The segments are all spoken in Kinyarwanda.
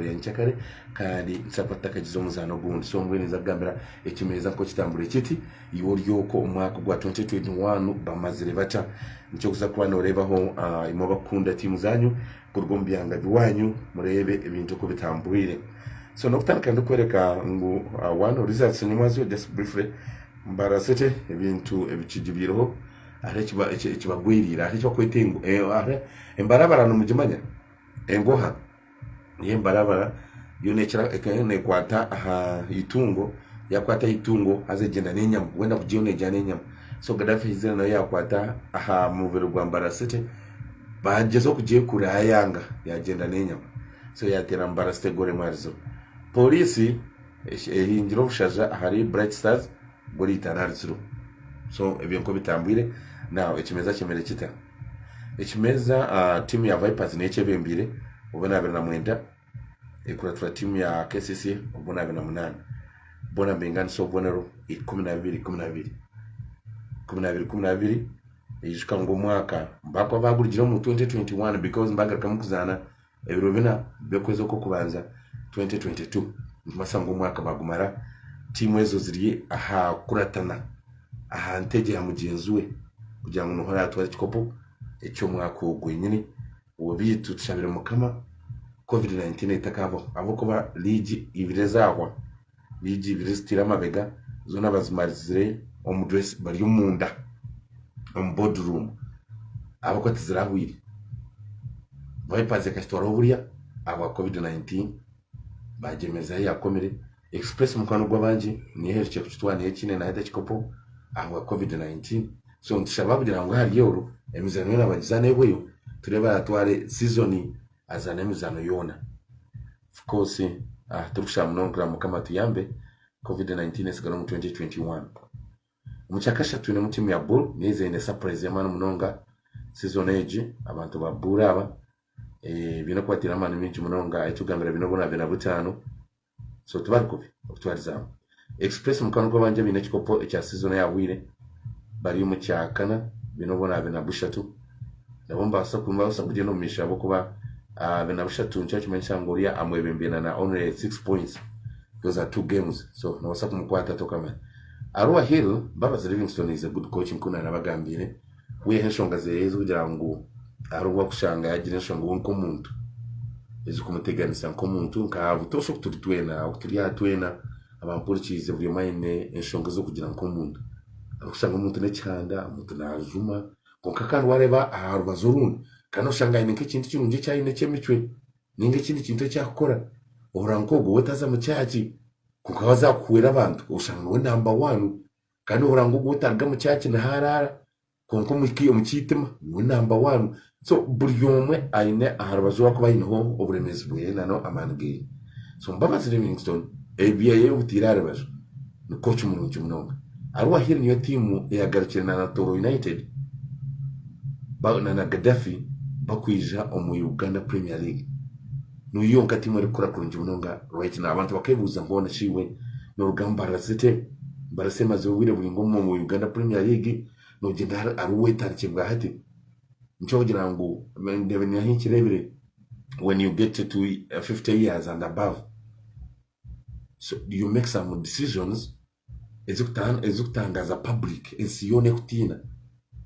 bari nchakare kandi nsapata kagizo muzano gundi so ngwene zagambira ekimeza ko kitambure kiti iwo ryoko umwaka gwa 2021 bamazire bacha nicyo kuza kuba norebaho imo bakunda timu zanyu kurwombyanga biwanyu murebe ibintu ko bitambuire so nokutandika ndikwereka ngo one results nyamazo just briefly mbarasete ibintu ebikijibiroho ari kibagwirira ari cyo kwetengo ari embarabara no mujimanya engoha ye mbarabara yo ne kwata itungo yakwata itungo azegenda nenyama wenda kujione jane nyama so Gaddafi hizina no yakwata muvero gwa mbarasete bajezo kugiye kurayanga yagenda nenyama so yatera mbarasete gore marizo polisi hinjiro bushaja hari Bright Stars buri tanaritsuru so ebyenko bitambwire now ekimeza kimere kita ekimeza team ya Vipers neche bembire ubona 2009 ekuratura team ya KCC ubona 2008 bona bengani so bonero 12 yishika ngo mwaka mbako bagurigiro mu 2021 because mbagaruka mukuzana ebiro bina bekoze ko kubanza 2022 masango mwaka bagumara timu ezo ziri kuratana ntege ya mugenzuwe kugira ngo nuhora atwara kikopo ecyo mwaka ugwenyine uwo bitu tushabire mukama COVID-19 itakavo abo kuba ligi ibirezahwa ligi ibirestira mabega zona bazimarizire omudress bari umunda boardroom abo ko tizirahwire Vipers kastora buriya aba COVID-19 bajemeza yakomere express mukano gwabanje ni herche kutwana yekine na hata kikopo aba COVID-19 so ntishababu dira ngo hari yoro emizano n'abagizane bweyo tureba atware season azana emizano yona of course tukusha mnongra kama tuyambe COVID-19 esigara mu 2021 umuchakasha tune mutimu ya bull nize ine surprise ya manu mnonga season age abantu babura aba bino kwatira manu minji mnonga etugambira bino bona bina butano so tubarikubi okutwariza express mukano gwabanje bine kikopo ekya season ya wire bari mu cyakana bino bona bina bushatu ndabomba asakumba usabuje no misha bo kuba bina bushatu ncyo kimenyesha ngo uriya amwebembena na only 6 points those are 2 games so no wasakumkwata tokama Arua Hill Baba Livingstone is a good coach mkuna nabagambire we heshonga zezo kugira ngo Arua kushanga yagira shongo nkomuntu ezo kumuteganisa nkomuntu nkavu tosho kututwena ukuturiya abampurikize buri mayine eshonga zo kugira nkomuntu akushanga umuntu necyanda umuntu najuma konka kandi wareba arubazorun kana ushanga ine nk'ikintu kirunje cyayine cyemicwe ninge kindi kintu cyakora urankogo wetaza mu cyaci kuko bazakuwera abantu ushanga we number 1 kandi urango gutarga mu cyaci na harara konko mukiyo mukitima we number 1 so buryomwe aine aharabazwa ko bayinho uburemezi bwe nano amangi so Baba Livingstone ABA utirare bazo ni coach mu munonga Arua Hill niyo timu yagarukira na Toro United na Gaddafi bakwija mu Uganda Premier League nuyo ngati muri kura kurunje munonga right na abantu bakebuza mbona shiwe no rugamba rasete barasema zo wire buri ngomo mu Uganda Premier League no genda aruwe tarike bwa hati ncho kugira ngo ndebe ni hikirebere when you get to 50 years and above so you make some decisions ezukutangaza public esiyone kutina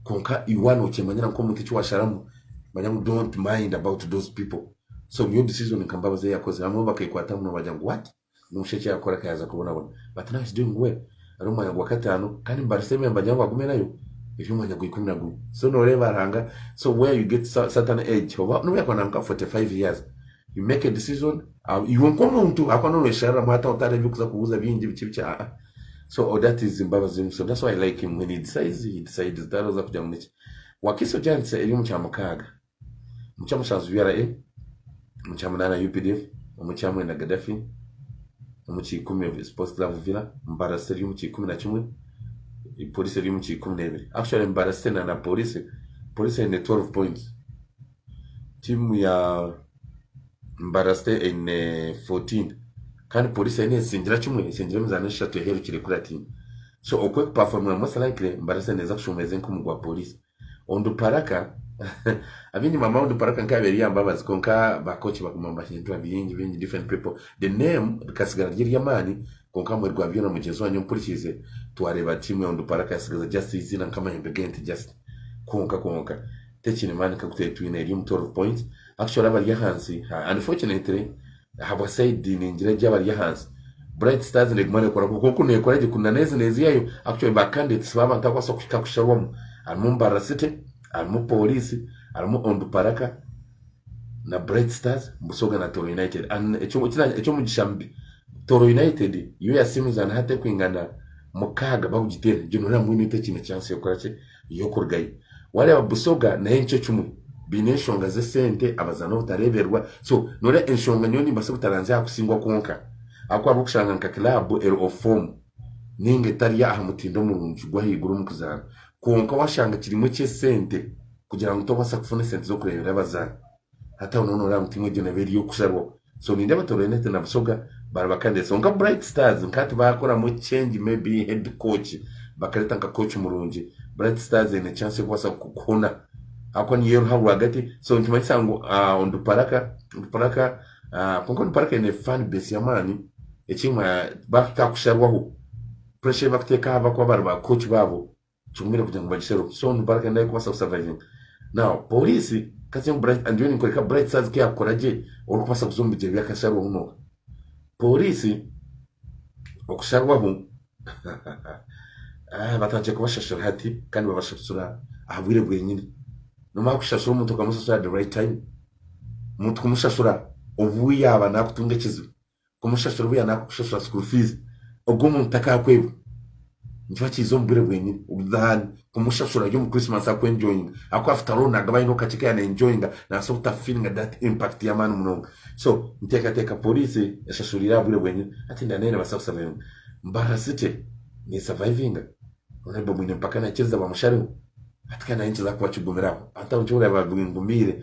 konka iwano chemanyana ko muti cyasharamu banyamu don't mind about those people so your decision kambaba ze yakoze amwe bakikwata mu bajangu what nusheke yakora kayaza kubona bona but now he's doing well aruma yagwa katano kandi Barcelona bajangu agume nayo ifimo nyago 12 so no reba ranga so where you get certain age no yakona 45 years you make a decision you won't come on to akwana no shara mata utare bikuza kubuza bindi bikibicha so that is Zimbabwe so that's why I like him when he decides that was kuja muchi wakiso Giants eri mu cyamakaga mu cyamushazuira Mchamunana UPDF, umuchamu na Gaddafi, umuchi 10 Sports Club Villa, Mbaraseri umuchi 11, Police eri umuchi 12. Actually Mbaraseri na Police ine 12 points. Timu ya Mbaraseri ine 14. Kandi Police ine sinjira mzanisha to hero kire kula team. So okwe perform most likely Mbaraseri neza kushomeze nkumugwa Police. Ondo paraka abinyi mama undi paraka nka beri yambabazi konka ba coach bakumamba hindu bingi different people the name kasigara ryiri yamani konka mu rwa byona mugezo wanyu mpurikize twareba team ya undi paraka yasigaza just izina kama imbegent just konka tekine mani kakute twina iri mu 12 points actually abari yahansi unfortunately haba said ningira ryabari yahansi Bright Stars negmane kora kuko nekoraje kunaneze nezi yayo actually ba candidates baba ntakwaso kushika kusharwamo almumbara city almu polisi almu ondu paraka na Bright Stars Busoga na Toro United and echo mugishambi Toro United yo yasimuza na hate kwingana mukaga bagugitera junura mwini tekine chance yo korache yo kurgayi wale ababusoga na encho chumu bineshonga ze sente abazana utareberwa so nore enshonga nyoni basubutaranze akusingwa konka akwa bukushanga nka club ero of form ninge tariya ahamutindo mulungi gwa higuru mukuzana konka washanga kirimo cye sente kugira ngo tobasa kufuna sente zo kurebera abazana hata unono ra mutimwe jona beri yo kusharwa so ninde batorene na busoga barabakande so nka Bright Stars nkati bakora mu change maybe head coach bakareta nka coach mulungi Bright Stars ine chance yo kubasa kukona akoni yero hawo hagati so ntimanisa ngo ondu paraka konko paraka ine fan base yamani echimwa bakita kusharwaho pressure bakiteka abakwa barba coach babo chumire kugira ngo bagishero so ondu paraka ndai kubasa surviving now police kasi Bright and yoni koreka Bright Stars ke akoraje okupasa kuzombije byakasharwa huno police okusharwaho batanje kubashashura hati kandi babashashura ahabwire bwenyine noma kushashura umuntu kamusashura the right time umuntu kumushashura uvuye aba nakutunga kizu kumushashura uvuye nakushashura school fees ubwo umuntu takakwebo njwa kizo mbwire bwenyine ubudhani kumushashura yo mu Christmas akwe enjoying akwa after all nagabaye no kachika na enjoying na so ta feeling that impact ya manu mnonga so nteka police yashashurira bwire bwenyine ati ndanene basabusabye mbara city ni surviving unaiba mwine mpaka na cheza ba mushari atikana inchi za kuwachugumiraho hata unchura bagungumire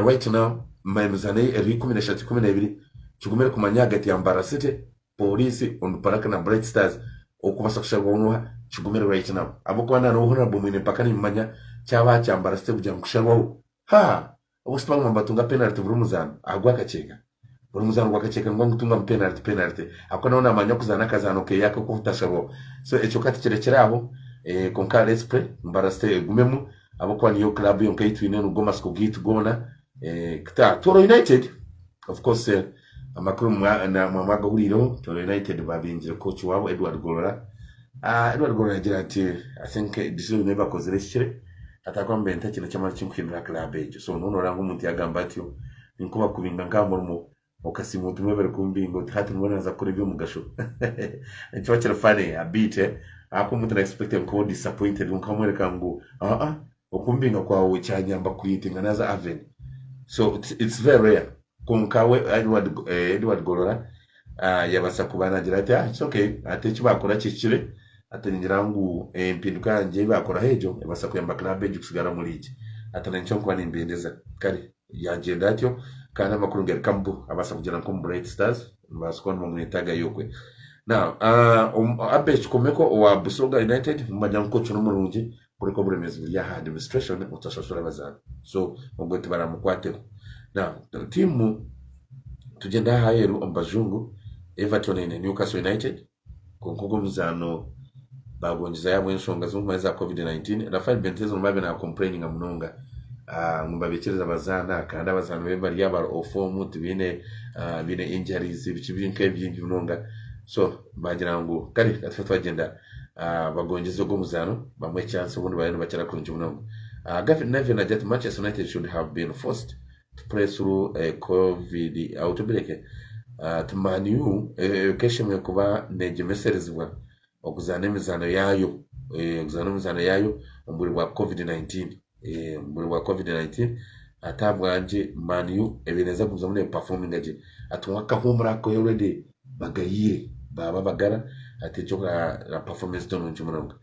right now maimuzane eri 12 chugumira kumanyaga ati Mbara City polisi onduparaka na Bright Stars okubasa kusharwa unuha chugumira right now abokwana no hona bomwine mpaka ni manya cyaba cya Mbara City kugira kusharwa ubusipanga mambatunga penalty burumuzana agwa kacheka burumuzana gwakacheka ngo ngutunga penalty akona ona manya kuzana kazano ke yako kutasharwa so echo kati kirekera abo konka l'esprit Mbara City gumemu abokwa niyo club yo nkayitwine no goma sko gitu gona kita Toro United of course amakuru na mwamaga huliro Toro United babinje coach wabo Edward Gorora agira ati I think this will never cause reshire atakwamba ntakina cyama cy'inkwimira club ejo so nono rango umuntu yagamba ati ninkuba kubinga ngamurmo okasimu tumwebere kumbingo hati mbona za kuri byo mugasho nicyo cyera fane abite ako umuntu expect ko disappointed nkamwereka ngo okumbinga kwawe cyanyamba kuyitinga naza aven so it's very rare konkawe Edward Gorora yabasa kubanagira ati it's okay ate kibakora kikire ate ningirangu mpinduka nje bakora hejo yabasa kuyamba club ejo kusigara muri iki atana nicyo kwa nimbendeza kare yagenda atyo kandi amakuru ngeri kambu abasa kugira ngo Bright Stars baskon mu mwitaga yokwe now abesh komeko wa Busoga United mumanya coach no mulungi kuri ko buremezi ya administration utashashura bazana so ubwo baramukwate now timu tugenda hayeru ambajungu Everton na Newcastle United konkogo muzano bagonjiza yabo enshonga z'umwe za COVID-19 Rafael Benitez mubabe na complaining amunonga mubabikiriza bazana kandi abazana bari yaba ofomu tubine bine injuries bikibinke byingi munonga so bagira ngo kare atfatwa agenda bagonjiza go muzano bamwe chance ubundi bayino bakira kunje munonga Gavin Neville na Jet Manchester United should have been forced to play through a COVID outbreak to Manu keshimwe kuba neje meserezwa okuzana emizano yayo omburi bwa COVID-19 muri wa COVID-19 atabwanje Manu ebineza kuza muri performing aje atwaka humura ko already bagayire baba bagara atichoka la performance tono nchumuronga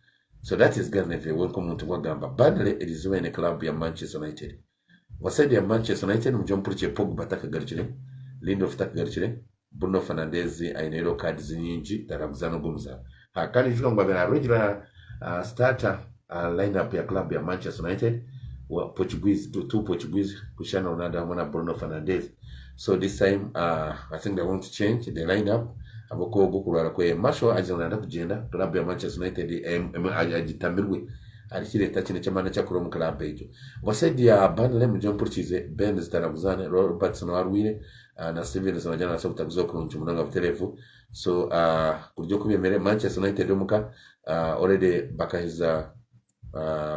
so that is Garneve welcome muntu gwagamba Burnley elizuwe ne club ya Manchester United wasadi ya Manchester United mjompuriche Pogba takagarukire Lindelof takagarukire Bruno Fernandes ainero cards nyingi tarabuzano gumza kandi jiko ngwa bena regular starter lineup ya club ya Manchester United Portuguese, two Portuguese, Cristiano Ronaldo and Bruno Fernandes. So this time, I think they want to change the lineup. Aboko gukura kwe Marshall ajana kugenda club ya Manchester United agitamirwe alikire tachine chamana chakuro mu club ejo. Wasedi ya Burnley mu jompo chize Ben zitarabuzane Robertson warwire na Steven Samajana asabta kuzoko mu munanga telefu. So kuryo kubemere Manchester United yomuka already bakahiza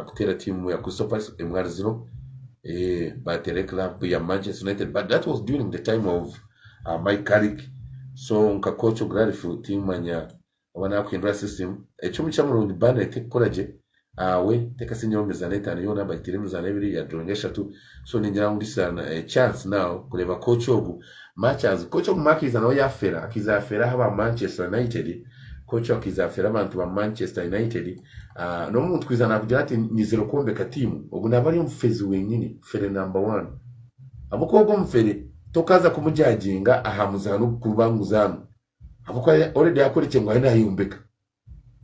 kutera timu ya Crystal Emwari 0 batere club ya Manchester United, but that was during the time of Mike Carrick. So nka coach Gradfield team manya wana kwindra system ecumi cy'amurundi bane tekoraje we tekasinyo mezaneta niyo na baitire mezanebiri ya drongesha tu. So ningira muri sana chance now kureba coach ogu matches coach ogu makiza no yafera akizafera haba Manchester United coach akizafera abantu ba Manchester United no muntu kwizana kugira ati ni zero kombe katimu ogu nabari mfezi wenyine fere number 1 abukogo mfere tokaza kumujajinga ahamuzano kubanguzano abuko already yakora ngo hina yumbeka.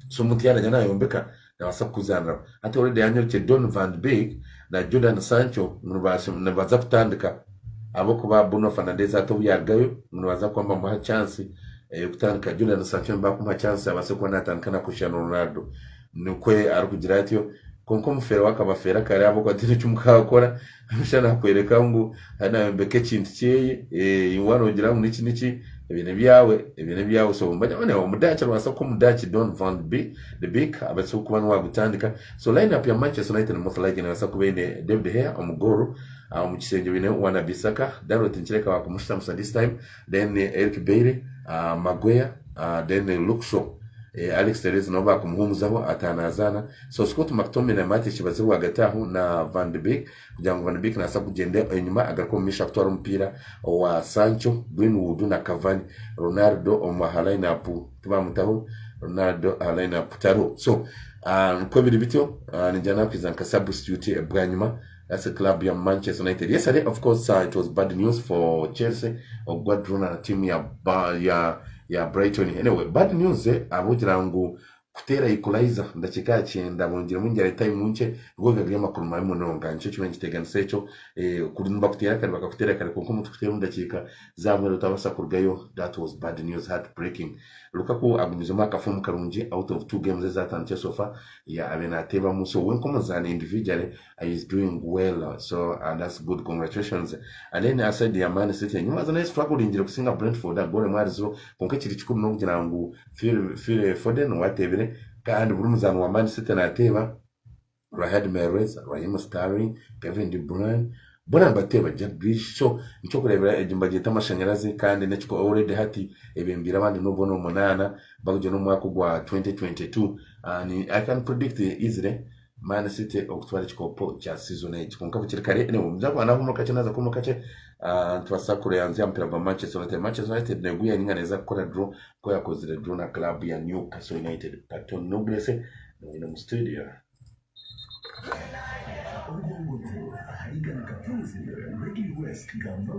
So mutiyana jana yumbeka na wasakuzana ati already yanyoche Don van Beek na Jordan Sancho mubaza kutandika aboko ba Bruno Fernandes ato byagayo mubaza kwamba mu chance kutandika Jordan Sancho mba kuma chance abaseko natandikana Cristiano Ronaldo nukwe arukugira atyo konko mufera wakabafera kare aboko atiri cyumukakora amashana kwereka ngo hana mbeke kintu cyeye iwano gira mu niki ibintu byawe so mbajya bane umudacha wasako umudachi Don van Beek the big abatso kuba wagutandika. So lineup ya Manchester United most likely na wasako bene David Gea omugoro mu kisenge bine wana Bisaka Dalot nchireka wakumushita musa this time, then Eric Bailly Maguire then Luke Shaw Alex Telles nova kumuhumuzaho atanazana. So Scott McTominay na Matic baziru hagataho na Van de Beek kugira ngo Van de Beek nasa kugende inyuma agakomisha kutwara umupira wa Sancho, Greenwood na Cavani, Ronaldo omahala apu tubamutaho Ronaldo alaina putaro. So ko biri bityo njana kwizanka substitute bwanyuma. That's a club ya Manchester United. Yesterday, of course, it was bad news for Chelsea or Guardiola team ya Brighton. Anyway, bad news abugira ngo kutera equalizer ndakika cyenda bongera mungira time munce rwo gagire makuru mayi munonga nicyo kimwe giteganise cyo kurimba kutera kare bakakutera kare kuko mutufite ndakika zamwe rutabasa kurgayo. That was bad news, heartbreaking. Lukaku agumizo makafumu karunji out of 2 games zatanje so far ya abenateba muso when come as an individual is doing well, so that's good, congratulations. And then I said the Man City nyuma zana struggle injira kusinga Brentford agore mwarizo konke kiri kikuru no kugira ngo feel Foden watebere kandi burumuzano wa Man City nateba Raheem Mahrez, Raheem Sterling, Kevin De Bruyne bona bateba Jack Grealish. So nicyo kurebera ejimba gita amashanyarazi kandi necyo already hati ebembira abandi no bono monana baguje no mwaka gwa 2022 and I can predict easily Man City okutwara chikopo cha season 8 konka bukirikare ne muzako anavumo kache naza kumo kache twasakure yanze ampira ba Manchester United neguye ninganeza gukora draw ko yakozire draw na club ya Newcastle United. Patto Nuguless no mu studio. Orwongoto, haiga na kapuzi, West, Gamba,